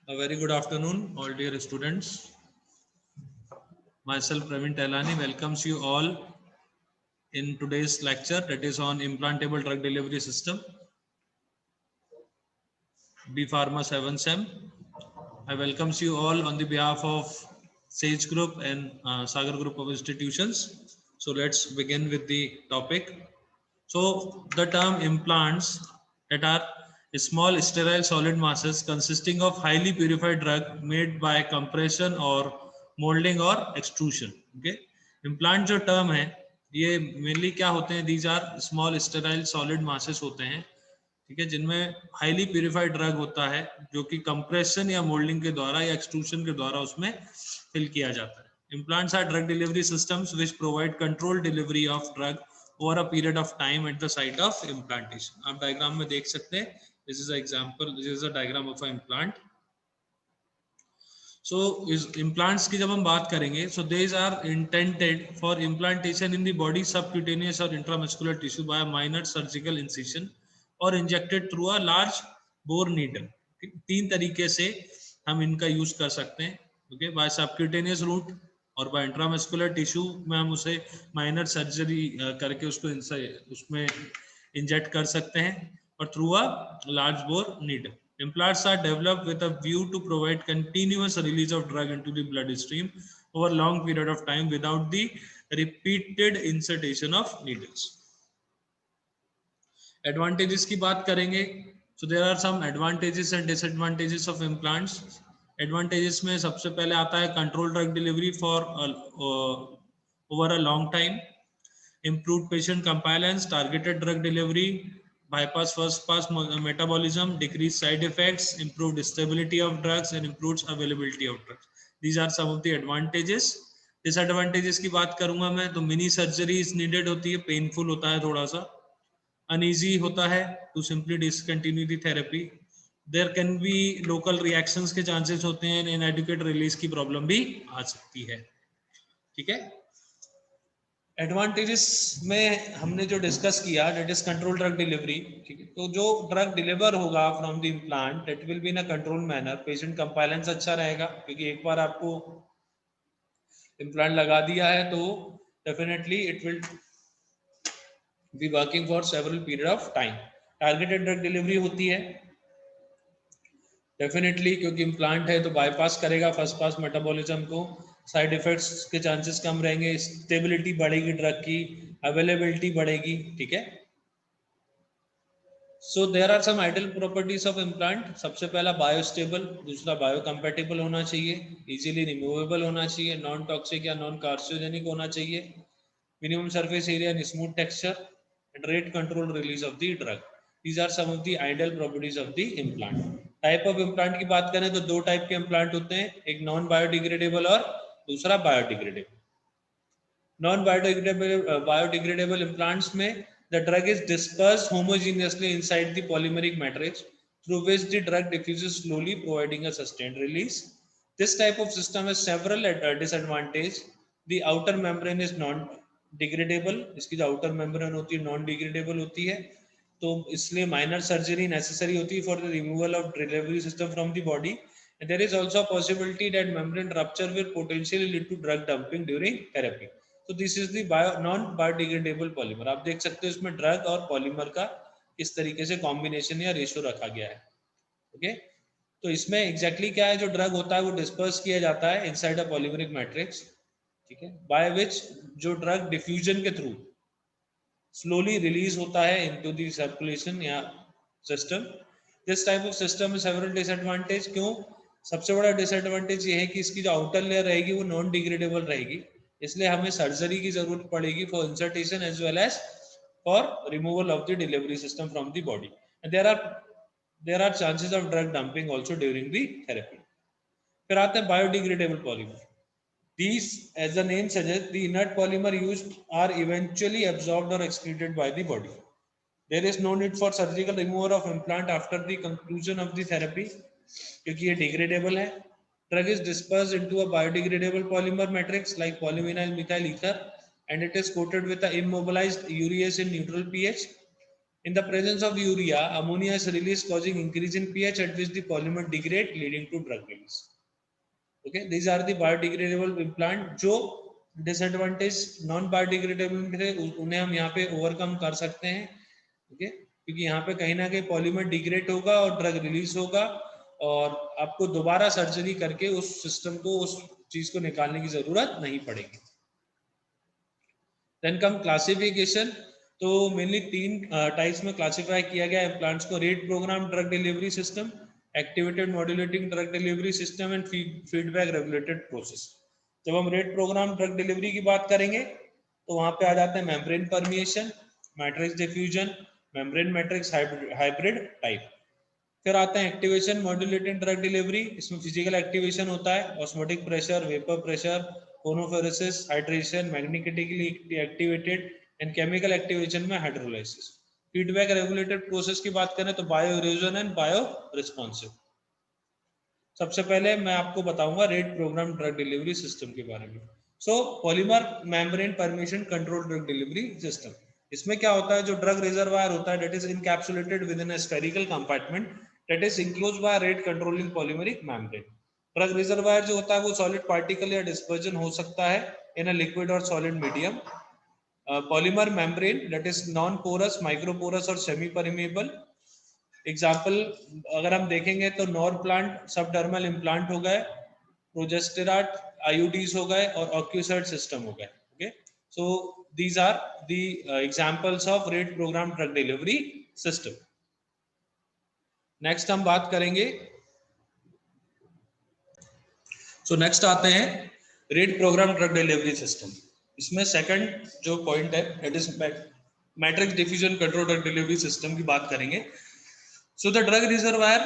A very good afternoon, all dear students. Myself, Praveen Tailani, welcomes you all in today's lecture that is on implantable drug delivery system, B Pharma 7 SEM. I welcomes you all on the behalf of Sage Group and Sagar Group of institutions. So let's begin with the topic. So the term implants that are small sterile solid masses consisting of highly purified drug made by compression or molding or extrusion. Okay, implant जो term है ये mainly क्या होते हैं? These are small sterile solid masses होते हैं, ठीक है, जिनमें हाईली प्यूरिफाइड ड्रग होता है जो कि कंप्रेशन या मोल्डिंग के द्वारा या एक्सट्रूशन के द्वारा उसमें फिल किया जाता है. Implants are drug delivery systems which provide controlled delivery of drug over a period of time at the site of implantation. आप डायग्राम में देख सकते हैं. This is an example. This is a diagram of an implant. So इस implants की जब हम बात करेंगे, so these are intended for implantation in the body subcutaneous or intramuscular tissue by a minor surgical incision or injected through a large bore needle. तीन तरीके से हम इनका यूज कर सकते हैं. ओके, बाय सबक्यूटेनियस रूट और बाय इंट्रामस्कुलर टिश्यू में हम उसे माइनर सर्जरी करके उसको उसमें इंजेक्ट कर सकते हैं और through a large bore needle. Implants are developed with a view to provide continuous release of drug into the bloodstream over a long period of time without the repeated insertion of needles. Advantages की बात करेंगे. So there are some advantages and disadvantages of implants. Advantages में सबसे पहले आता है controlled drug delivery for over a long time, improved patient compliance, targeted drug delivery, bypass first pass metabolism, decreased side effects, improved stability of drugs and improved availability of drugs. These are some of the advantages. Disadvantages की बात करूंगा मैं तो mini surgery needed होती है, painful होता है थोड़ा सा, अनईजी होता है to simply discontinue the therapy. There can be local reactions के चांसेस होते हैं, इनएडिक्वेट रिलीज की प्रॉब्लम भी आ सकती है. ठीक है, एडवांटेजेस में हमने जो डिस्कस किया that is control drug delivery. ठीक है, तो जो ड्रग डिलीवर होगा from the implant that will be in a control manner. Patient compliance अच्छा रहेगा क्योंकि एक बार आपको इम्प्लांट लगा दिया है तो definitely it will be working for several period of time. Targeted drug delivery होती है डेफिनेटली क्योंकि इम्प्लांट है तो बाईपास करेगा फर्स्ट पास मेटाबॉलिज्म को, साइड इफेक्ट्स के चांसेस कम रहेंगे, स्टेबिलिटी बढ़ेगी ड्रग की, अवेलेबिलिटी बढ़ेगी. ठीक है, so there are some ideal properties of implant. सबसे पहला बायोस्टेबल, दूसरा बायोकम्पेटिबल होना चाहिए, इजीली रिमूवेबल होना चाहिए, नॉन टॉक्सिक या नॉन कार्सिनोजेनिक होना चाहिए, minimum surface area and smooth texture and rate controlled release of the drug. These are some of the ideal properties of the implant. Type of implant की बात करें तो दो टाइप के implant होते हैं, एक नॉन बायोडिग्रेडेबल और दूसरा बायोडिग्रेडेबल. नॉन बायोडिग्रेडेबल implants में the drug is dispersed homogeneously inside the polymeric matrix through which the drug diffuses slowly, providing a sustained release. This type of system has several disadvantages. The outer membrane is non degradable, इसकी जो outer membrane होती है non degradable होती है, तो इसलिए minor surgery necessary होती है for the removal of delivery system from the body. And there is also a possibility that membrane rupture will potentially lead to drug dumping during therapy. तो this is the non biodegradable polymer. आप देख सकते हो इसमें drug और polymer का इस तरीके से कॉम्बिनेशन या रेशियो रखा गया है. ओके, तो इसमें एग्जैक्टली क्या है, जो ड्रग होता है वो डिस्पर्स किया जाता है इनसाइड अ पॉलीमरिक मैट्रिक्स. ठीक है, बाय विच जो ड्रग डिफ्यूजन के थ्रू स्लोली रिलीज होता है इनटू द सर्कुलेशन या system. This type of system में सेवरल डिसएडवांटेज. क्यों? सबसे बड़ा डिसएडवांटेज ये है कि इसकी जो आउटर लेयर रहेगी वो नॉन डिग्रेडेबल रहेगी, इसलिए हमें सर्जरी की जरूरत पड़ेगी for insertion as well as for removal of the delivery system from the body. There are chances of drug dumping also during the therapy. फिर आते हैं biodegradable polymer. These, as the name suggests, the inert polymer used are eventually absorbed or excreted by the body. There is no need for surgical removal of implant after the conclusion of the therapy, क्योंकि ये degradable है. Drug is dispersed into a biodegradable polymer matrix like polyvinyl methyl ether, and it is coated with a immobilized urease in neutral pH. In the presence of urea, ammonia is released, causing increase in pH at which the polymer degrade, leading to drug release. Okay, these are the biodegradable implant. जो disadvantage non biodegradable थे उन्हें हम यहाँ पे overcome कर सकते हैं. Okay, क्योंकि यहाँ पे कहीं ना कहीं पॉलीमर डिग्रेड होगा और ड्रग रिलीज होगा और आपको दोबारा सर्जरी करके उस सिस्टम को, उस चीज को निकालने की जरूरत नहीं पड़ेगी. Then come classification. तो मेनली 3 टाइप्स में क्लासिफाई किया गया है इम्प्लांट्स को. Rate programme drug delivery system, activated modulating drug delivery system and feedback regulated process. जब हम रेट प्रोग्राम ड्रग डिलीवरी की बात करेंगे तो वहां पे आ जाते हैं membrane permeation, matrix diffusion, membrane matrix hybrid type. फिर आते हैं एक्टिवेशन मॉड्यूलेटेड ड्रग डिलीवरी. इसमें फिजिकल एक्टिवेशन होता है, osmotic pressure, vapour pressure, sonophoresis, hydration, magnetically activated and chemical activation में हाइड्रोलाइसिस. फीडबैक रेगुलेटेड प्रोसेस की बात करें तो bio erosion and bio responsive. सबसे पहले मैं आपको बताऊंगा rate programme drug delivery system के बारे में. So polymer membrane permeation control drug delivery system. इसमें क्या होता है, जो ड्रग रिजर्वायर होता है that is encapsulated within a spherical compartment that is enclosed by a rate controlling polymeric membrane. Drug reservoir जो होता है वो सॉलिड पार्टिकल या डिस्पर्जन हो सकता है इन अ लिक्विड और solid medium. Polymer membrane that is non porous, microporous और सेमी परमेबल. एग्जाम्पल अगर हम देखेंगे तो नॉर प्लांट सबडर्मल इम्प्लांट हो गए, प्रोजेस्टेराट आईयूडीज हो गए और ऑक्यूसाइड सिस्टम हो गए. Okay, so these are the examples of rate program drug delivery system. Next हम बात करेंगे. सो नेक्स्ट आते हैं rate programme drug delivery system. इसमें सेकंड जो पॉइंट है that is matrix diffusion control drug delivery system की बात करेंगे. So the drug reservoir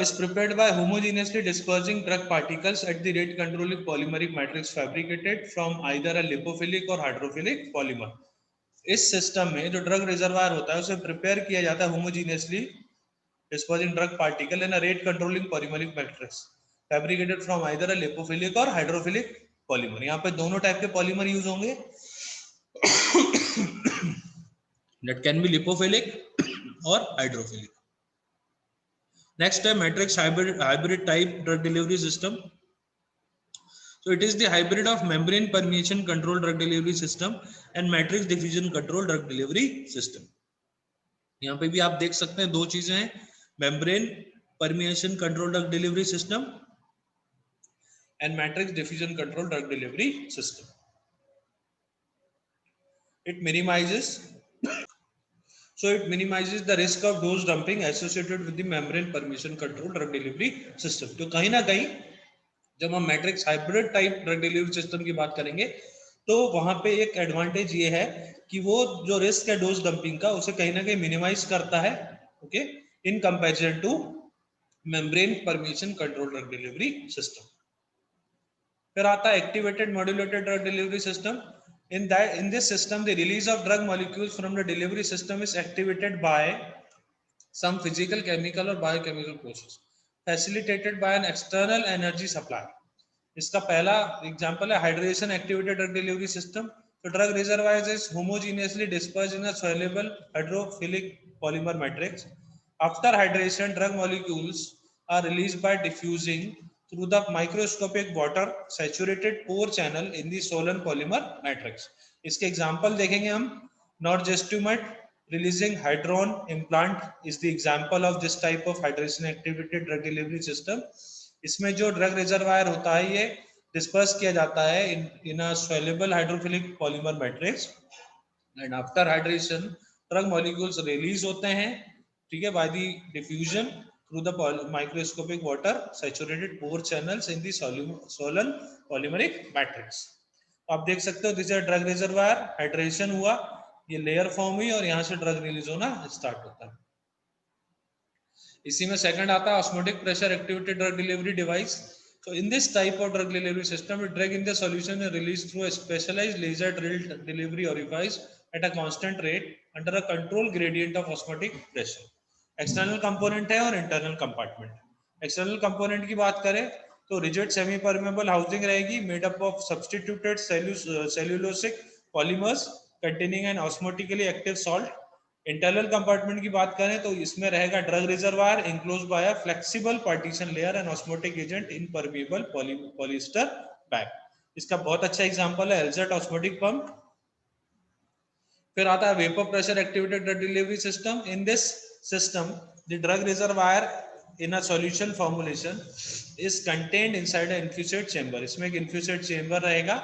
is prepared by homogeneously dispersing drug particles at the rate controlling polymeric matrix fabricated from either a lipophilic or hydrophilic polymer. इस system में जो drug reservoir होता है उसे prepare किया जाता है homogeneously dispersing drug particle in a rate controlling polymeric matrix fabricated from either a lipophilic और हाइड्रोफिलिक पॉलीमर. यहाँ पे दोनों टाइप के पॉलीमर यूज होंगे. दैट कैन बी लिपोफिलिक और हाइड्रोफिलिक. नेक्स्ट है matrix hybrid type drug delivery system. So it is the hybrid of membrane permeation control drug delivery system and matrix diffusion control drug delivery system. यहाँ पे भी आप देख सकते हैं दो चीजें हैं, membrane permeation control drug delivery system and matrix diffusion control drug delivery system. It minimizes the risk of dose dumping associated with the membrane permeation control drug delivery system. तो कहीं ना कहीं जब हम matrix hybrid type drug delivery system की बात करेंगे तो वहां पे एक एडवांटेज ये है कि वो जो रिस्क है डोज डंपिंग का उसे कहीं ना कहीं मिनिमाइज करता है. Okay, in comparison two membrane permeation control drug delivery system. फिर आता है activated modulated drug delivery system. in this system the release of drug molecules from the delivery system is activated by some physical, chemical or biochemical process facilitated by an external energy supply. इसका पहला example है hydration activated drug delivery system. तो drug reservoir is homogeneously dispersed in a soluble hydrophilic polymer matrix. After hydration, drug molecules are released by diffusing through the microscopic water saturated pore channel in the Solon polymer matrix. इसके example देखेंगे हम. Norgestumet releasing hydron implant is the example of this type of hydration activated drug delivery system. इसमें जो drug reservoir होता है ये disperse किया जाता है in a soluble hydrophilic polymer matrix and after hydration drug molecules release होते हैं, ठीक है, by the diffusion through the microscopic water saturated pore channels in the Solon polymeric matrix. आप देख सकते हो this is drug reservoir, hydration हुआ, ये लेयर फॉर्म हुई और यहाँ से ड्रग रिलीज होना स्टार्ट होता है. इसी में सेकंड आता है osmotic pressure activated drug delivery device. So in this type of drug delivery system, a drug in the solution is released through a specialized laser drilled delivery orifice at a constant rate under a control gradient of osmotic pressure. External component है और internal compartment. External component की बात करें तो rigid semi permeable housing रहेगी made up of substituted cellulosic polymers containing an osmotically active salt. Internal compartment की बात करें तो इसमें रहेगा drug reservoir enclose by a flexible partition layer and osmotic agent in permeable polyester bag. इसका बहुत अच्छा एग्जांपल है एल्जर्ट ऑस्मोटिक पंप। फिर आता है vapour pressure activated drug delivery system. In this system the drug reservoir in a solution formulation is contained inside an infused chamber। इसमें एक infused chamber रहेगा।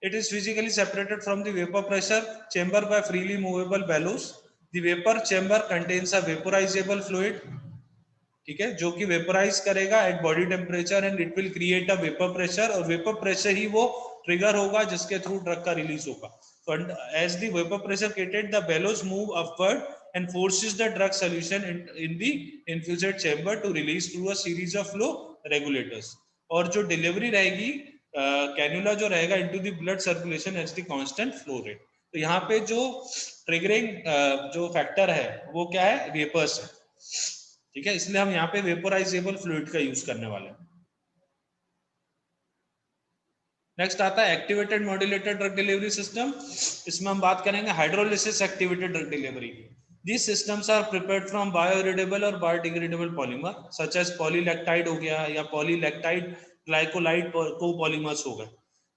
It is physically separated from the vapor pressure chamber by freely movable bellows। The vapor chamber contains a vaporizable fluid, ठीक है, जो कि vaporise करेगा at body temperature and it will create a vapour pressure, और vapour pressure ही वो trigger होगा जिसके थ्रू ड्रग का रिलीज होगा। So as the vapor pressure created, the bellows move upward and forces the drug solution in the infused chamber to release through a series of flow regulators। और जो delivery रहेगी cannula जो रहेगा into the blood circulation at the constant flow rate. तो यहाँ पे जो triggering जो फैक्टर है वो क्या है, वेपर्स है, ठीक है, इसलिए हम यहाँ पे वेपोराइजेबल फ्लूइड का यूज करने वाले हैं। नेक्स्ट आता है activated modulated drug delivery system. इसमें हम बात करेंगे hydrolysis activated drug delivery. These systems are prepared from biodegradable और biodegradable polymer such as polylactide हो गया या polylactide glycolide copolymers हो गए।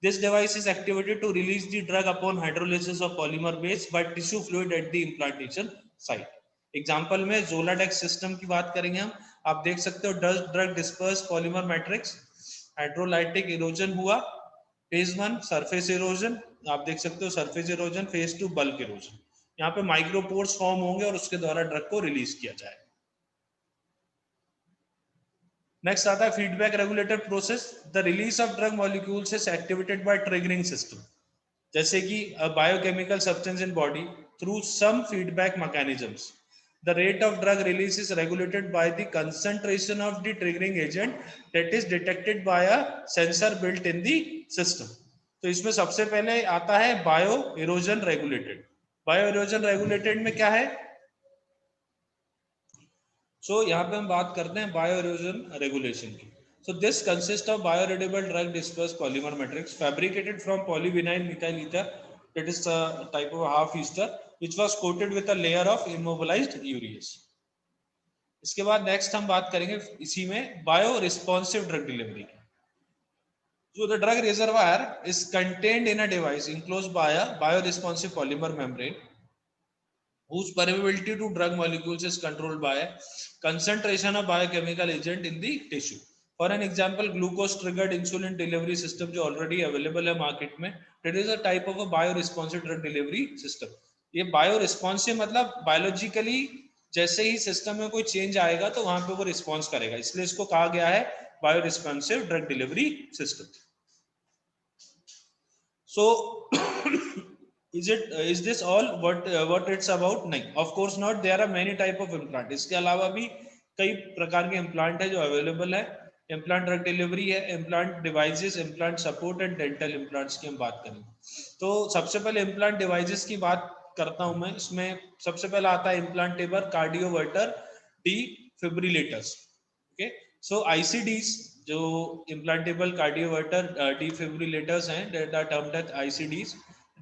This device is activated to release the drug upon hydrolysis of polymer base by tissue fluid at the implantation site। Example में जोलाडेक्स system की बात करेंगे हम। आप देख सकते हो drug disperse polymer matrix, hydrolytic erosion हुआ, फेज 1 सरफेस इरोजन, आप देख सकते हो surface erosion, phase 2 bulk erosion. यहाँ पे माइक्रोपोर्स फॉर्म होंगे और उसके द्वारा ड्रग को रिलीज किया जाएगा। नेक्स्ट आता है feedback regulator process. The release of drug molecules is activated by triggering system, जैसे कि biochemical substance in body through some feedback mechanisms. The rate of drug release is regulated by the concentration of the triggering agent that is detected by a sensor built in the system। तो इसमें सबसे पहले आता है bio erosion regulated. Bio erosion regulated में क्या है, यहाँ पे हम बात करते हैं बायो इरोजन रेगुलेशन की। So this consists of biodegradable drug dispersed polymer matrix fabricated from polyvinyl methyl ether, that is a type of half ester, which was coated with a layer of immobilized urease। इसके बाद next हम बात करेंगे इसी में bio responsive drug delivery की। So the drug reservoir is contained in a device enclosed by a bioresponsive polymer membrane whose permeability to drug molecules is controlled by concentration of biochemical agent in the tissue। For an example, glucose triggered insulin delivery system जो already available है market में, that is a type of a bioresponsive drug delivery system। ये bioresponsive मतलब biologically जैसे ही system में कोई change आएगा तो वहां पे वो रिस्पॉन्स करेगा, इसलिए इसको कहा गया है bioresponsive drug delivery system. So is this all what it's about? नहीं, of course not, there are many type of implant। इसके अलावा भी कई प्रकार के इम्प्लांट है जो अवेलेबल है। इम्प्लांट ड्रग डिलीवरी है, implant devices, implant support and dental implants की हम बात करेंगे। तो सबसे पहले इम्प्लांट डिवाइसेस की बात करता हूं मैं। इसमें सबसे पहला आता है इम्प्लांटेबल कार्डियोवर्टर डिफिब्रिलेटर्स। ओके, सो ICDs जो इम्प्लांटेबल कार्डियोवर्टर डिफिब्रिलेटर्स हैं, that are termed as ICDs।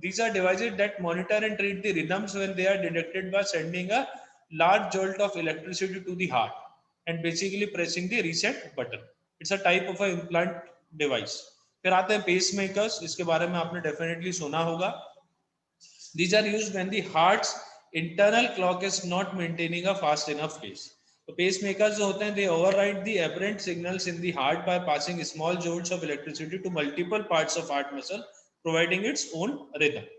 These are devices that monitor and treat the rhythms when they are detected by sending a large jolt of electricity to the heart and basically pressing the reset button। It's a type of a implant device। फिर आते हैं pacemakers, इसके बारे में आपने definitely सुना होगा। These are used when the heart's internal clock is not maintaining a fast enough pace। तो पेसमेकर्स जो होते हैं they override the aberrant signals in the heart by passing small jolts of electricity to multiple parts of heart muscle, providing its own rhythm।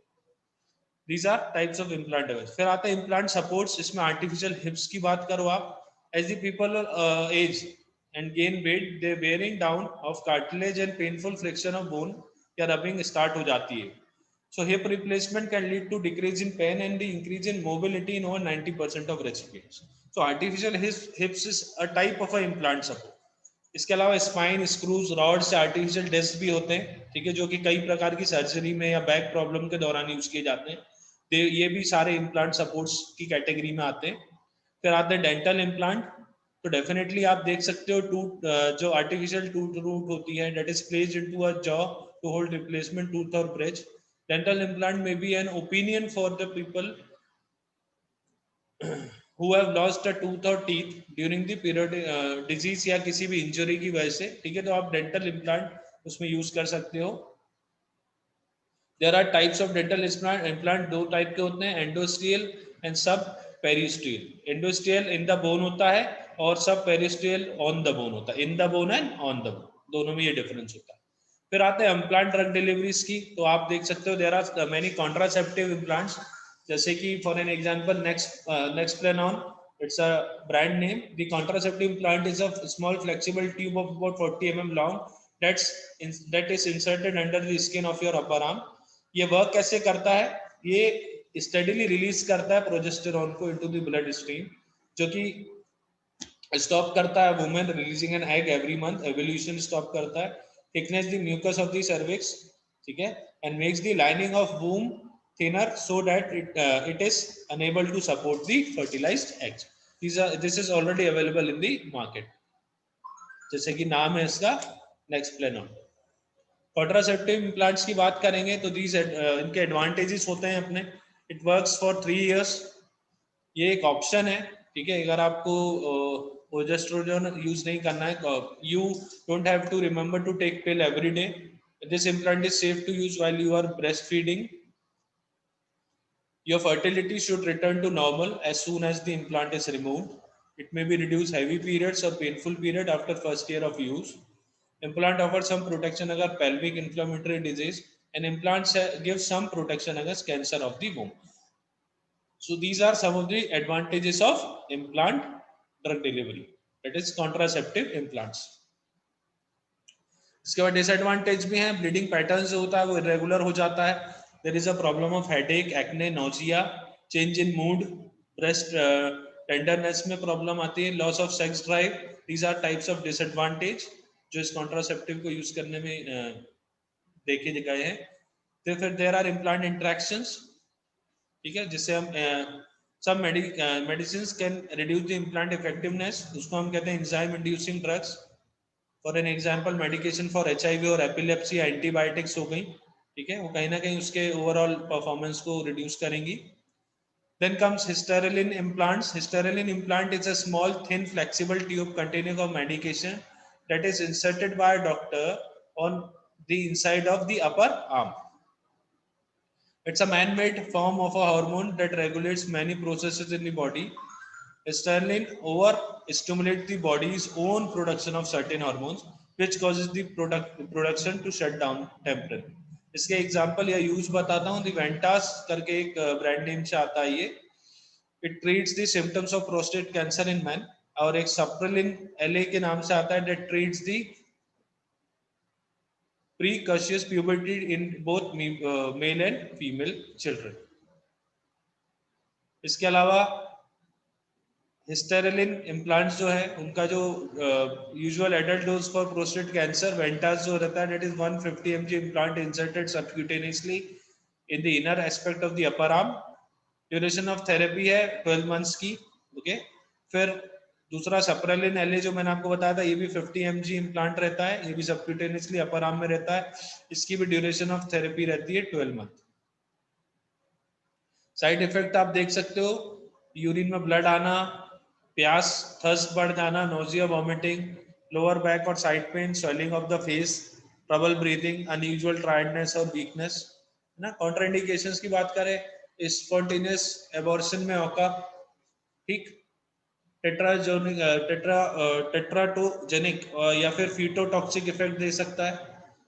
These are types of implant device। फिर आता है implant supports, इसमें artificial hips की बात करो आप। As the people age and gain weight, the wearing down of cartilage and painful friction of bone या rubbing start हो जाती है। So hip replacement can lead to decrease in pain and the increase in mobility in over 90% of recipients। So artificial hips is a type of a implant support। इसके अलावा spine screws rod से artificial disc भी होते हैं, ठीक है, जो कि कई प्रकार की सर्जरी में या बैक प्रॉब्लम के दौरान यूज किए जाते हैं। तो ये भी सारे इम्प्लांट सपोर्ट्स की कैटेगरी में आते हैं। फिर आते हैं डेंटल इम्प्लांट। तो डेफिनेटली आप देख सकते हो टूथ जो आर्टिफिशियल टूथ रूट होती है that is placed into a jaw to hold replacement tooth or bridge। Dental implant may be an opinion for the people who have lost a tooth or teeth during the period disease या किसी भी injury की वजह से, ठीक है, तो आप डेंटल इम्प्लांट उसमें यूज कर सकते हो. There are types of dental implant, दो टाइप के होते हैं, एंडोस्ट्रियल एंड सब पेरिस्ट्रियल. एंडोस्ट्रियल इन द बोन होता है और सब पेरिस्ट्रियल ऑन द बोन होता है. In the bone and on the bone, दोनों में ये डिफरेंस होता है. फिर आते हैं इम्प्लांट ड्रग डिलीवरीज की. तो आप देख सकते हो there are many contraceptive implants, जैसे कि for an example Nexplanon, it's a brand name. The contraceptive implant is a small flexible tube of about 40 mm long that is inserted under the skin of your upper arm. ये work कैसे करता है? ये steadily release करता है progesterone को into the blood stream, जो कि स्टॉप करता है women releasing an egg every month. Ovulation stop करता है, thickness the mucus of the cervix, ठीक है, and makes the lining of womb thinner so that it is unable to support the fertilized eggs. This is already available in the market, जैसे कि नाम है इसका नेक्सप्लेनॉन. Contraceptive implants की बात करेंगे तो these इनके एडवांटेजेस होते हैं अपने. It works for 3 years. ये एक ऑप्शन है, ठीक है, अगर आपको प्रोजेस्टेरोन यूज नहीं करना है, you don't have to remember to take pill every day. This implant is safe to use while you are breast feeding. Your fertility should return to normal as soon as the implant is removed. It may be reduce heavy periods or painful period after first year of use. Implant offers some protection against pelvic inflammatory disease, and implants give some protection against cancer of the womb. So these are some of the advantages of implant drug delivery, that is contraceptive implants. इसके बाद disadvantage भी हैं. Bleeding pattern जो होता है वो irregular हो जाता है. There is a problem of headache, acne, nausea, change in mood, breast tenderness में प्रॉब्लम आती है, loss of sex drive. These are types of disadvantage जो इस कॉन्ट्रासेप्टिव को यूज करने में देखे गए हैं. तो फिर देयर आर इम्प्लांट इंटरेक्शंस, ठीक है, जिससे हम सब medicine can reduce the implant effectiveness, उसको हम कहते हैं enzyme inducing drugs. For an example medication for HIV और एपिलेप्सी एंटीबायोटिक्स हो गई, ठीक है, वो कहीं ना कहीं उसके ओवरऑल परफॉर्मेंस को रिड्यूस करेंगी. Then comes hysterelin implants. Hysterelin implant is a small, thin, flexible tube containing of medication that is inserted by a doctor on the inside of the upper arm. It's a man-made form of a hormone that regulates many processes in the body. Hysterelin overstimulates the body's own production of certain hormones, which causes the production to shut down temporarily. इसके example या use बताता हूँ. दी वेंटास करके एक brand name से आता है ये. It treats the symptoms of prostate cancer in man. और एक सप्रेलिन LA के नाम से आता है, that treats the precocious puberty in both male and female children. इसके अलावा हिस्टेरेलिन इम्प्लांट्स जो है उनका जो usual adult dose for prostate cancer Vantas जो रहता है, that is 150 mg implant inserted subcutaneously in the inner aspect of the upper arm. Duration of therapy है 12 months की, ओके. फिर दूसरा सप्रेलिन LA जो मैंने आपको बताया था, ये भी 50 mg इम्प्लांट रहता है, ये भी सबक्यूटेनियसली अपर आर्म में रहता है. इसकी भी ड्यूरेशन ऑफ थेरेपी रहती है 12 month. साइड इफेक्ट आप देख सकते हो, यूरिन में ब्लड आना, प्यास, थर्स्ट बढ़ जाना, नोजिया, वॉमिटिंग, लोअर बैक और side pain, swelling of the face, trouble breathing, unusual tiredness और वीकनेस, है ना. कॉन्ट्राइंडिकेशंस की बात करें, स्पॉन्टेनियस एबॉर्शन में होगा, ठीक, टेट्राटोजेनिक या फिर फीटोटॉक्सिक इफेक्ट दे सकता है.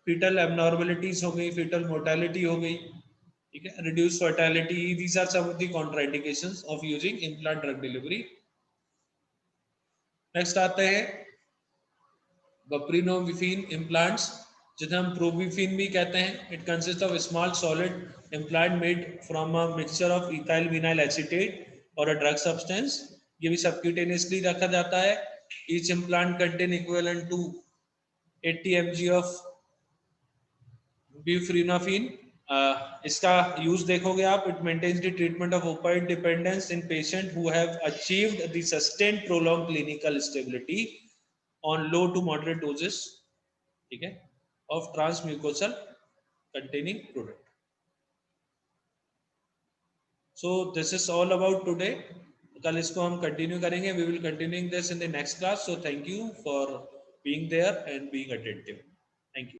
फीटल एबनॉर्मलिटीज हो गई, फीटल मोर्टेलिटी हो गई, ठीक है, reduce fertility. These are some of the contraindications of using implant drug delivery. Next आते हैं बप्रीनोविफिन इम्प्लांट्स, जिन्हें हम प्रोविफिन भी कहते हैं. It consist of small solid implant made from a mixture of ethyl vinyl acetate और अ ड्रग सब्सटेंस. ये भी सबक्यूटेनियसली रखा जाता है. Each implant contain equivalent to 80 mg of buprenorphine. इसका यूज देखोगे आप, it maintains the treatment of opioid dependence in patient who have achieved the sustained prolong clinical stability on low to moderate doses, ठीक है, of transmucosal containing product. So this is all about today. कल इसको हम continue करेंगे. We will continuing this in the next class. So thank you for being there and being attentive. Thank you.